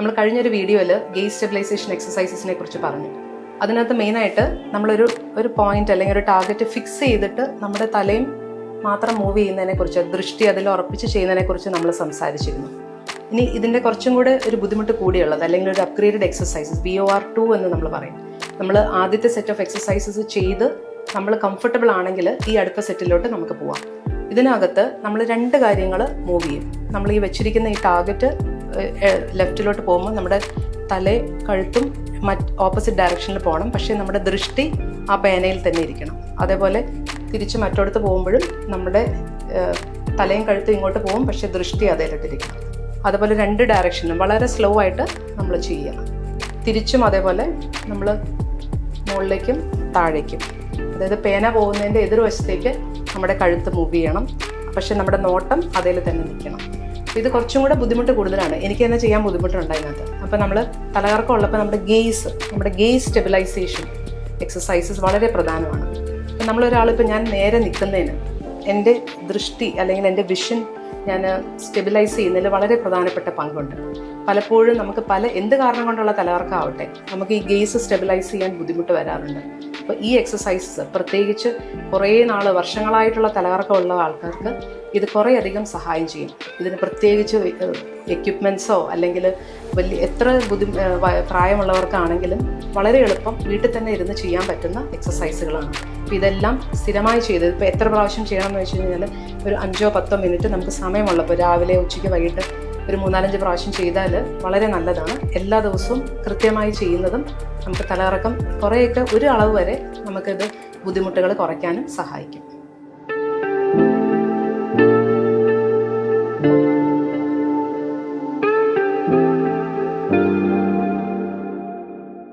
നമ്മൾ കഴിഞ്ഞൊരു വീഡിയോയിൽ ഗെയ്സ് സ്റ്റെബിലൈസേഷൻ എക്സസൈസസിനെ കുറിച്ച് പറഞ്ഞു. അതിനകത്ത് മെയിനായിട്ട് നമ്മളൊരു പോയിന്റ് അല്ലെങ്കിൽ ഒരു ടാർഗറ്റ് ഫിക്സ് ചെയ്തിട്ട് നമ്മുടെ തലയും മാത്രം മൂവ് ചെയ്യുന്നതിനെ കുറിച്ച്, ദൃഷ്ടി അതിൽ ഉറപ്പിച്ച് ചെയ്യുന്നതിനെ കുറിച്ച് നമ്മൾ സംസാരിച്ചിരുന്നു. ഇനി ഇതിൻ്റെ കുറച്ചും കൂടെ ഒരു ബുദ്ധിമുട്ട് കൂടിയുള്ളത് അല്ലെങ്കിൽ ഒരു അപ്ഗ്രേഡഡ് എക്സസൈസസ് BOR2 എന്ന് നമ്മൾ പറയും. നമ്മൾ ആദ്യത്തെ സെറ്റ് ഓഫ് എക്സസൈസസ് ചെയ്ത് നമ്മൾ കംഫർട്ടബിൾ ആണെങ്കിൽ ഈ അടുത്ത സെറ്റിലോട്ട് നമുക്ക് പോവാം. ഇതിനകത്ത് നമ്മൾ 2 കാര്യങ്ങൾ മൂവ് ചെയ്യും. നമ്മൾ ഈ വെച്ചിരിക്കുന്ന ഈ ടാർഗറ്റ് ലെഫ്റ്റിലോട്ട് പോകുമ്പോൾ നമ്മുടെ കഴുത്തും ഓപ്പോസിറ്റ് ഡയറക്ഷനിൽ പോകണം. പക്ഷേ നമ്മുടെ ദൃഷ്ടി ആ പേനയിൽ തന്നെ ഇരിക്കണം. അതേപോലെ തിരിച്ച് മറ്റോടത്ത് പോകുമ്പോഴും നമ്മുടെ തലയും കഴുത്തും ഇങ്ങോട്ട് പോകും, പക്ഷേ ദൃഷ്ടി അതേലിട്ടിരിക്കണം. അതുപോലെ 2 ഡയറക്ഷനിലും വളരെ സ്ലോ ആയിട്ട് നമ്മൾ ചെയ്യണം. തിരിച്ചും അതേപോലെ നമ്മൾ മുകളിലേക്കും താഴേക്കും, അതായത് പേന പോകുന്നതിൻ്റെ എതിർവശത്തേക്ക് നമ്മുടെ കഴുത്ത് മൂവ് ചെയ്യണം. പക്ഷെ നമ്മുടെ നോട്ടം അതിൽ തന്നെ നിൽക്കണം. ഇത് കുറച്ചും കൂടെ ബുദ്ധിമുട്ട് കൂടുതലാണ്. എനിക്ക് തന്നെ ചെയ്യാൻ ബുദ്ധിമുട്ടുണ്ടായിരുന്നത്. അപ്പോൾ നമ്മൾ തലകറക്കം ഉള്ളപ്പോൾ നമ്മുടെ ഗെയ്സ് സ്റ്റെബിലൈസേഷൻ എക്സസൈസസ് വളരെ പ്രധാനമാണ്. അപ്പം നമ്മളൊരാളിപ്പോൾ ഞാൻ നേരെ നിൽക്കുന്നതിന് എൻ്റെ ദൃഷ്ടി അല്ലെങ്കിൽ എൻ്റെ വിഷൻ ഞാൻ സ്റ്റെബിലൈസ് ചെയ്യുന്നതിൽ വളരെ പ്രധാനപ്പെട്ട പങ്കുണ്ട്. പലപ്പോഴും നമുക്ക് എന്ത് കാരണം കൊണ്ടുള്ള തലകറക്കമാവട്ടെ, നമുക്ക് ഈ ഗെയ്സ് സ്റ്റെബിലൈസ് ചെയ്യാൻ ബുദ്ധിമുട്ട് വരാറുണ്ട്. അപ്പോൾ ഈ എക്സസൈസസ് പ്രത്യേകിച്ച് കുറേ വർഷങ്ങളായിട്ടുള്ള തലകറക്കമുള്ള ആൾക്കാർക്ക് ഇത് കുറേയധികം സഹായം ചെയ്യും. ഇതിന് പ്രത്യേകിച്ച് എക്യുപ്മെൻറ്റ്സോ അല്ലെങ്കിൽ എത്ര പ്രായമുള്ളവർക്കാണെങ്കിലും വളരെ എളുപ്പം വീട്ടിൽ തന്നെ ഇരുന്ന് ചെയ്യാൻ പറ്റുന്ന എക്സസൈസുകളാണ്. അപ്പോൾ ഇതെല്ലാം സ്ഥിരമായി ചെയ്തത് ഇപ്പോൾ എത്ര പ്രാവശ്യം ചെയ്യണമെന്ന് വെച്ച് കഴിഞ്ഞാൽ ഒരു 5-10 മിനിറ്റ് നമുക്ക് സമയമുള്ളപ്പോൾ രാവിലെ ഉച്ചയ്ക്ക് വൈകിട്ട് ഒരു 3-4 പ്രാവശ്യം ചെയ്താൽ വളരെ നല്ലതാണ്. എല്ലാ ദിവസവും കൃത്യമായി ചെയ്യുന്നതും നമുക്ക് തലകറക്കം കുറേയൊക്കെ ഒരു അളവ് വരെ നമുക്കിത് ബുദ്ധിമുട്ടുകൾ കുറയ്ക്കാനും സഹായിക്കും.